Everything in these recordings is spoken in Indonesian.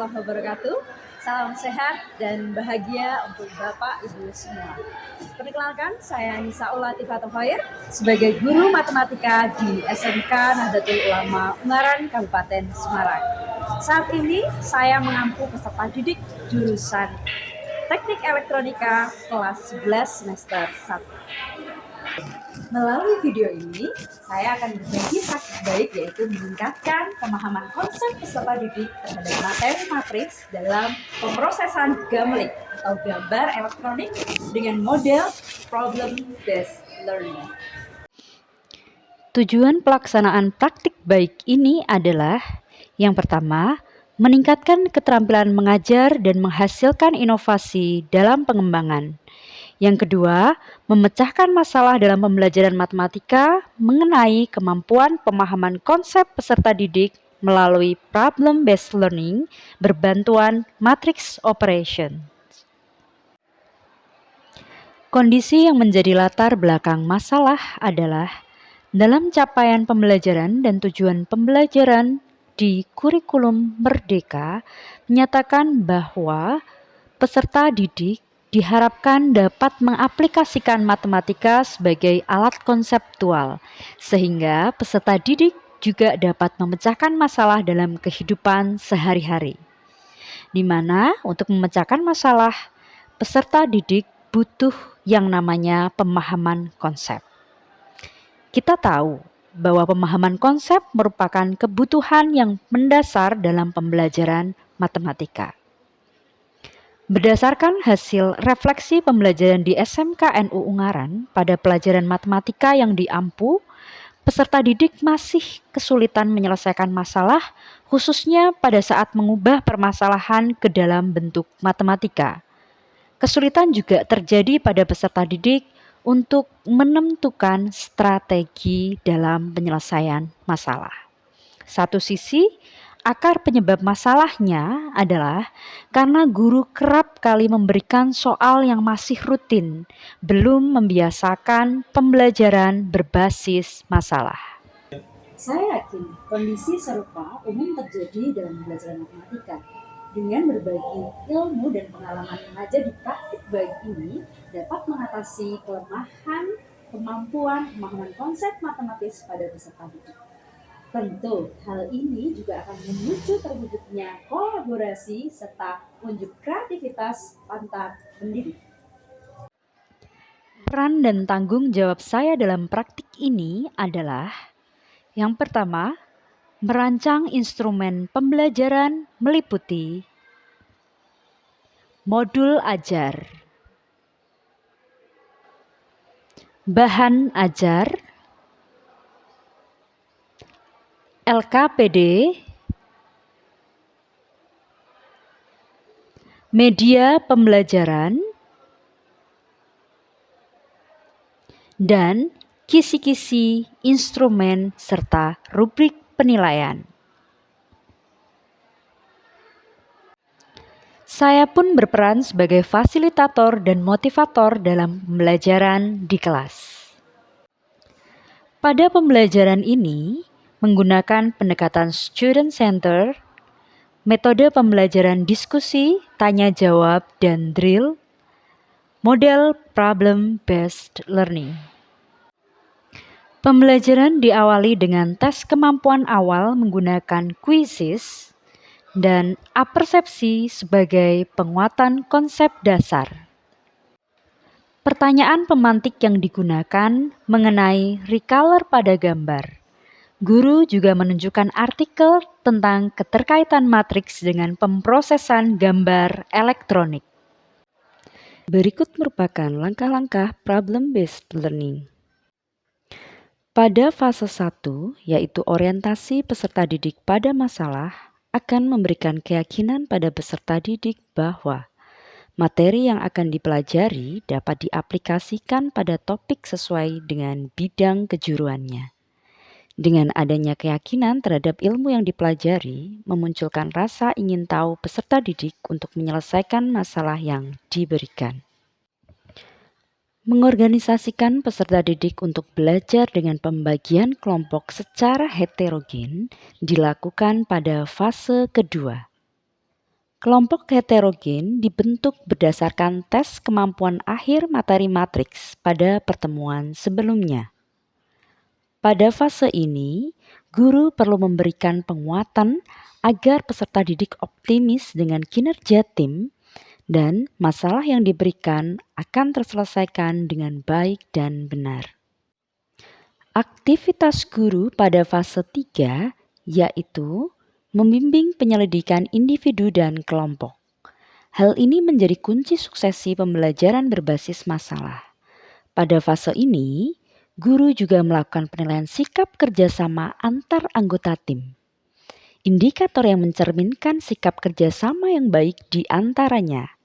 warahmatullahi wabarakatuh. Salam sehat dan bahagia untuk Bapak Ibu semua. Perkenalkan, saya Nisa Ulatifah Tohoir sebagai guru matematika di SMK Nahdlatul Ulama Ungaran, Kabupaten Semarang. Saat ini saya mengampu peserta didik jurusan Teknik Elektronika kelas 11 semester 1. Melalui video ini, saya akan berbagi praktik baik, yaitu meningkatkan pemahaman konsep peserta didik terhadap materi matriks dalam pemrosesan GAMLEC atau gambar elektronik dengan model problem-based learning. Tujuan pelaksanaan praktik baik ini adalah yang pertama, meningkatkan keterampilan mengajar dan menghasilkan inovasi dalam pengembangan. Yang kedua, memecahkan masalah dalam pembelajaran matematika mengenai kemampuan pemahaman konsep peserta didik melalui problem-based learning berbantuan matrix operation. Kondisi yang menjadi latar belakang masalah adalah dalam capaian pembelajaran dan tujuan pembelajaran di kurikulum Merdeka menyatakan bahwa peserta didik diharapkan dapat mengaplikasikan matematika sebagai alat konseptual, sehingga peserta didik juga dapat memecahkan masalah dalam kehidupan sehari-hari. Di mana untuk memecahkan masalah, peserta didik butuh yang namanya pemahaman konsep. Kita tahu bahwa pemahaman konsep merupakan kebutuhan yang mendasar dalam pembelajaran matematika. Berdasarkan hasil refleksi pembelajaran di SMK NU Ungaran pada pelajaran matematika yang diampu, peserta didik masih kesulitan menyelesaikan masalah, khususnya pada saat mengubah permasalahan ke dalam bentuk matematika. Kesulitan juga terjadi pada peserta didik untuk menentukan strategi dalam penyelesaian masalah. Satu sisi, akar penyebab masalahnya adalah karena guru kerap kali memberikan soal yang masih rutin, belum membiasakan pembelajaran berbasis masalah. Saya yakin kondisi serupa umum terjadi dalam belajar matematika. Dengan berbagi ilmu dan pengalaman mengajar di praktik baik ini dapat mengatasi kelemahan kemampuan pemahaman konsep matematis pada peserta didik. Tentu, hal ini juga akan memicu terwujudnya kolaborasi serta unjuk kreativitas antar pendidik. Peran dan tanggung jawab saya dalam praktik ini adalah yang pertama, merancang instrumen pembelajaran meliputi modul ajar, bahan ajar, LKPD, media pembelajaran, dan kisi-kisi instrumen serta rubrik penilaian. Saya pun berperan sebagai fasilitator dan motivator dalam pembelajaran di kelas. Pada pembelajaran ini, menggunakan pendekatan student center, metode pembelajaran diskusi, tanya jawab, dan drill, model problem-based learning. Pembelajaran diawali dengan tes kemampuan awal menggunakan quizzes dan apersepsi sebagai penguatan konsep dasar. Pertanyaan pemantik yang digunakan mengenai recolor pada gambar. Guru juga menunjukkan artikel tentang keterkaitan matriks dengan pemrosesan gambar elektronik. Berikut merupakan langkah-langkah problem-based learning. Pada fase 1, yaitu orientasi peserta didik pada masalah, akan memberikan keyakinan pada peserta didik bahwa materi yang akan dipelajari dapat diaplikasikan pada topik sesuai dengan bidang kejuruannya. Dengan adanya keyakinan terhadap ilmu yang dipelajari, memunculkan rasa ingin tahu peserta didik untuk menyelesaikan masalah yang diberikan. Mengorganisasikan peserta didik untuk belajar dengan pembagian kelompok secara heterogen dilakukan pada fase kedua. Kelompok heterogen dibentuk berdasarkan tes kemampuan akhir materi matriks pada pertemuan sebelumnya. Pada fase ini, guru perlu memberikan penguatan agar peserta didik optimis dengan kinerja tim dan masalah yang diberikan akan terselesaikan dengan baik dan benar. Aktivitas guru pada fase 3 yaitu membimbing penyelidikan individu dan kelompok. Hal ini menjadi kunci suksesi pembelajaran berbasis masalah. Pada fase ini, guru juga melakukan penilaian sikap kerjasama antar anggota tim. Indikator yang mencerminkan sikap kerjasama yang baik di antaranya,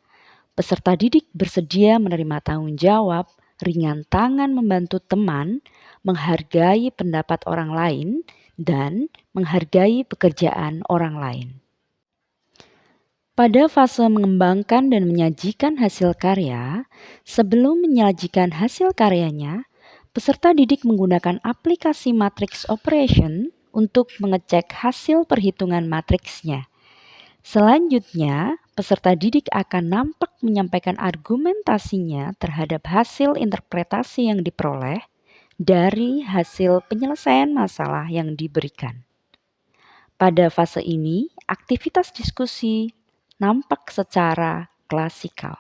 peserta didik bersedia menerima tanggung jawab, ringan tangan membantu teman, menghargai pendapat orang lain, dan menghargai pekerjaan orang lain. Pada fase mengembangkan dan menyajikan hasil karya, sebelum menyajikan hasil karyanya, peserta didik menggunakan aplikasi matrix operation untuk mengecek hasil perhitungan matriksnya. Selanjutnya, peserta didik akan nampak menyampaikan argumentasinya terhadap hasil interpretasi yang diperoleh dari hasil penyelesaian masalah yang diberikan. Pada fase ini, aktivitas diskusi nampak secara klasikal.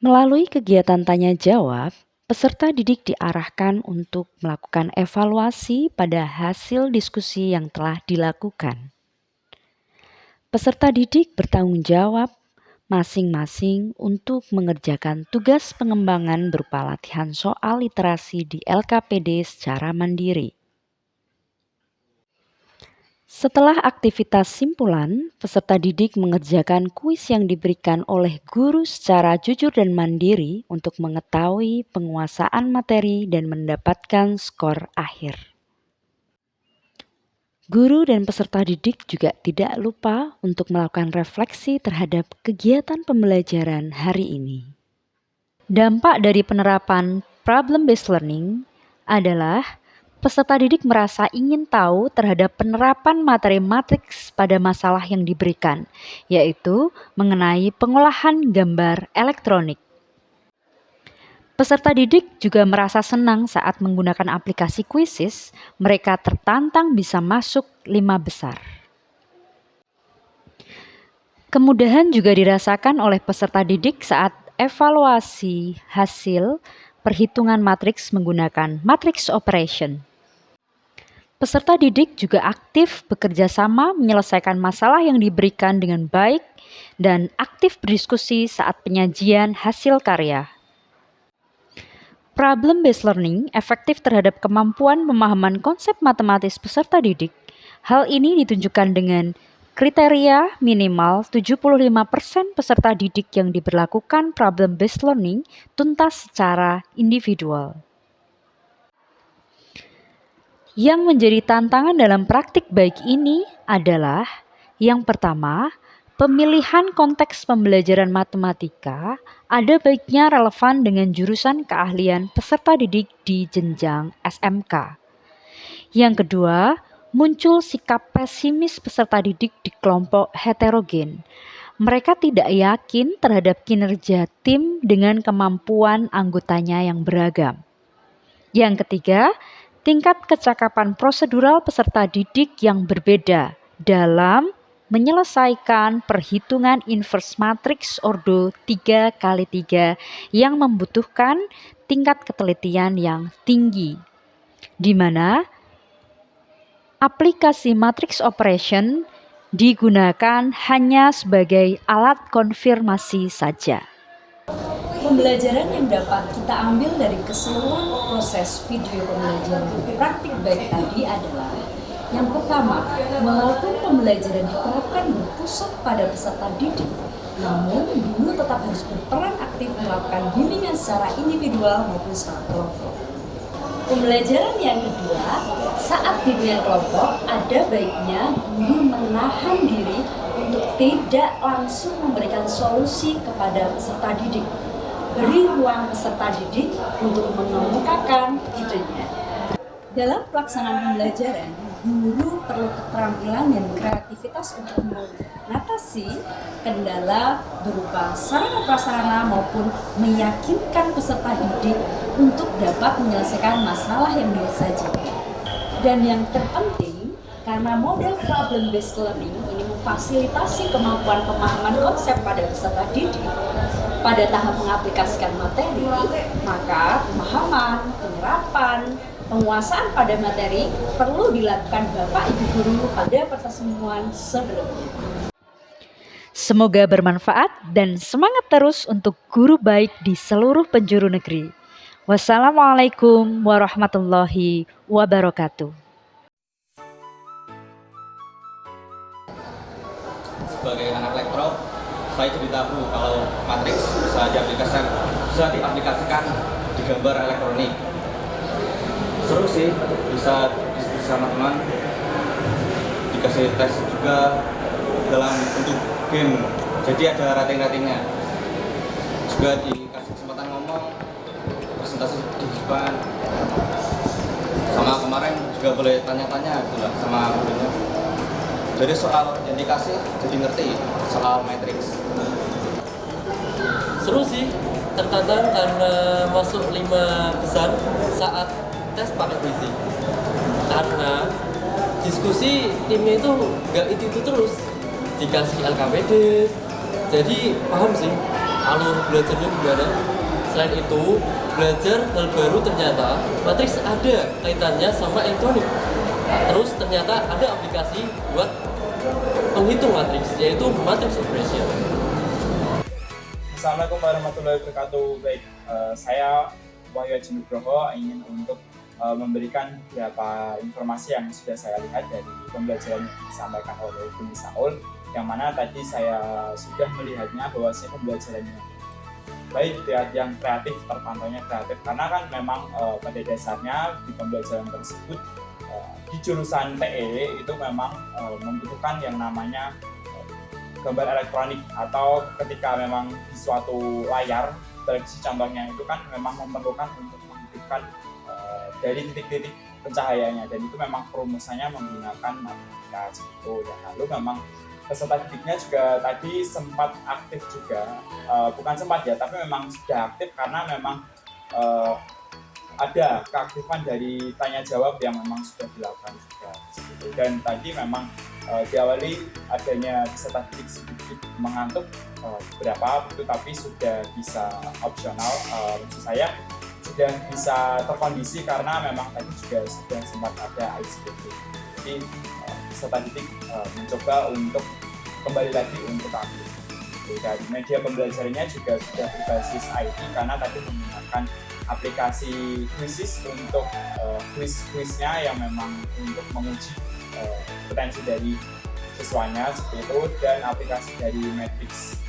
Melalui kegiatan tanya jawab, peserta didik diarahkan untuk melakukan evaluasi pada hasil diskusi yang telah dilakukan. Peserta didik bertanggung jawab masing-masing untuk mengerjakan tugas pengembangan berupa latihan soal literasi di LKPD secara mandiri. Setelah aktivitas simpulan, peserta didik mengerjakan kuis yang diberikan oleh guru secara jujur dan mandiri untuk mengetahui penguasaan materi dan mendapatkan skor akhir. Guru dan peserta didik juga tidak lupa untuk melakukan refleksi terhadap kegiatan pembelajaran hari ini. Dampak dari penerapan problem-based learning adalah peserta didik merasa ingin tahu terhadap penerapan materi matriks pada masalah yang diberikan, yaitu mengenai pengolahan gambar elektronik. Peserta didik juga merasa senang saat menggunakan aplikasi Quizzes, mereka tertantang bisa masuk 5 besar. Kemudahan juga dirasakan oleh peserta didik saat evaluasi hasil perhitungan matriks menggunakan matrix operation. Peserta didik juga aktif bekerja sama menyelesaikan masalah yang diberikan dengan baik dan aktif berdiskusi saat penyajian hasil karya. Problem-based learning efektif terhadap kemampuan pemahaman konsep matematis peserta didik. Hal ini ditunjukkan dengan kriteria minimal 75% peserta didik yang diberlakukan problem-based learning tuntas secara individual. Yang menjadi tantangan dalam praktik baik ini adalah yang pertama, pemilihan konteks pembelajaran matematika ada baiknya relevan dengan jurusan keahlian peserta didik di jenjang SMK. Yang kedua, muncul sikap pesimis peserta didik di kelompok heterogen. Mereka tidak yakin terhadap kinerja tim dengan kemampuan anggotanya yang beragam. Yang ketiga, tingkat kecakapan prosedural peserta didik yang berbeda dalam menyelesaikan perhitungan inverse matrix ordo 3x3 yang membutuhkan tingkat ketelitian yang tinggi, di mana aplikasi matrix operation digunakan hanya sebagai alat konfirmasi saja. Pembelajaran yang dapat kita ambil dari keseluruhan proses video pembelajaran praktik baik tadi adalah yang pertama, walaupun pembelajaran diterapkan berpusat pada peserta didik, namun guru tetap harus berperan aktif melakukan bimbingan secara individual maupun secara kelompok. Pembelajaran yang kedua, saat bimbingan kelompok, ada baiknya guru menahan diri untuk tidak langsung memberikan solusi kepada peserta didik. Beri ruang peserta didik untuk mengemukakan idenya. Dalam pelaksanaan pembelajaran, guru perlu keterampilan dan kreativitas untuk mengatasi kendala berupa sarana prasarana maupun meyakinkan peserta didik untuk dapat menyelesaikan masalah yang disajikan. Dan yang terpenting, karena model problem based learning ini memfasilitasi kemampuan pemahaman konsep pada peserta didik pada tahap mengaplikasikan materi, maka pemahaman, penyerapan, penguasaan pada materi perlu dilakukan Bapak Ibu Guru pada pertemuan sebelumnya. Semoga bermanfaat dan semangat terus untuk guru baik di seluruh penjuru negeri. Wassalamualaikum warahmatullahi wabarakatuh. Sebagai anak elektro, saya jadi tahu kalau matriks bisa diaplikasikan di gambar elektronik. Seru sih, bisa diskusi sama teman, dikasih tes juga dalam bentuk game, jadi ada rating-ratingnya. Juga dikasih kesempatan ngomong, presentasi di depan. Sama kemarin juga boleh tanya-tanya gitu lah sama gurunya. Dari soal yang dikasih jadi ngerti soal matriks. Seru sih, tertantang karena masuk 5 besar saat tes pakai puisi. Karena diskusi timnya itu nggak itu terus, dikasih LKPD, jadi paham sih alur belajarnya gimana. Selain itu, belajar hal baru ternyata matriks ada kaitannya sama elektronik. Terus ternyata ada aplikasi buat penghitung matriks, yaitu matrix operation. Assalamualaikum warahmatullahi wabarakatuh. Baik, saya Wahyu Haji Nugroho ingin untuk memberikan beberapa informasi yang sudah saya lihat dari pembelajaran yang disampaikan oleh Bung Saul, yang mana tadi saya sudah melihatnya bahwasanya pembelajarannya baik yang kreatif, terpantaunya kreatif, karena kan memang pada dasarnya di pembelajaran tersebut di jurusan TE itu memang membutuhkan yang namanya gambar elektronik, atau ketika memang di suatu layar televisi contohnya itu kan memang memerlukan untuk menghidupkan dari titik-titik pencahayaannya, dan itu memang perumusannya menggunakan matematika gitu. Dan lalu memang peserta didiknya juga tadi sempat aktif juga, bukan sempat ya, tapi memang sudah aktif karena memang ada keaktifan dari tanya jawab yang memang sudah dilakukan juga gitu. Dan tadi memang diawali adanya peserta didik sedikit mengantuk beberapa itu, tapi sudah bisa opsional, maksud saya sudah bisa terkondisi karena memang tadi juga sudah sempat ada ICT. Jadi peserta didik mencoba untuk kembali lagi untuk aktif. Dan media pembelajarannya juga sudah berbasis IT karena tadi menggunakan aplikasi Quizizz untuk quiz-quiznya yang memang untuk menguji potensi dari siswanya seperti itu, dan aplikasi dari Matrix.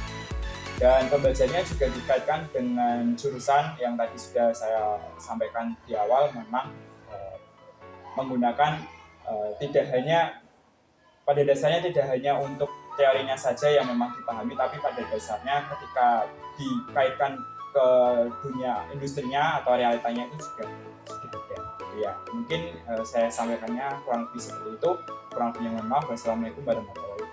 Dan pembelajarannya juga dikaitkan dengan jurusan yang tadi sudah saya sampaikan di awal, memang menggunakan tidak hanya pada dasarnya tidak hanya untuk teorinya saja yang memang dipahami, tapi pada dasarnya ketika dikaitkan ke dunia industrinya atau realitanya itu juga sedikit beda. Ya, mungkin saya sampaikannya kurang lebih seperti itu. Kurang lebihnya mohon maaf. Wassalamualaikum warahmatullahi wabarakatuh.